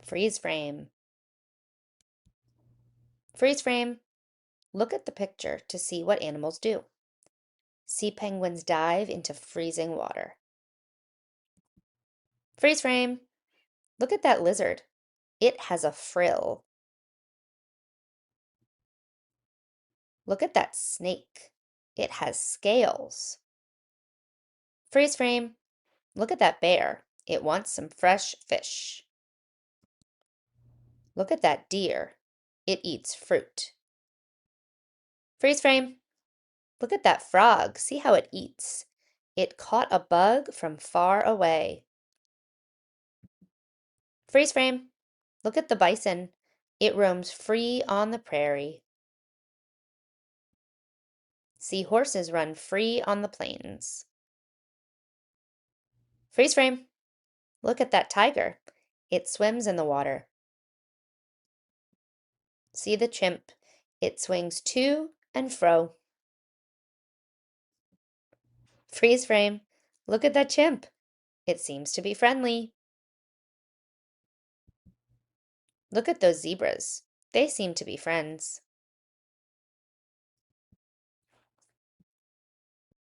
Freeze frame. Freeze frame. Look at the picture to see what animals do. Sea penguins dive into freezing water. Freeze frame. Look at that lizard. It has a frill. Look at that snake. It has scales. Freeze frame. Look at that bear. It wants some fresh fish. Look at that deer. It eats fruit. Freeze frame. Look at that frog. See how it eats. It caught a bug from far away. Freeze frame. Look at the bison. It roams free on the prairie. See horses run free on the plains. Freeze frame. Look at that tiger. It swims in the water. See the chimp. It swings to and fro. Freeze frame. Look at that chimp. It seems to be friendly. Look at those zebras. They seem to be friends.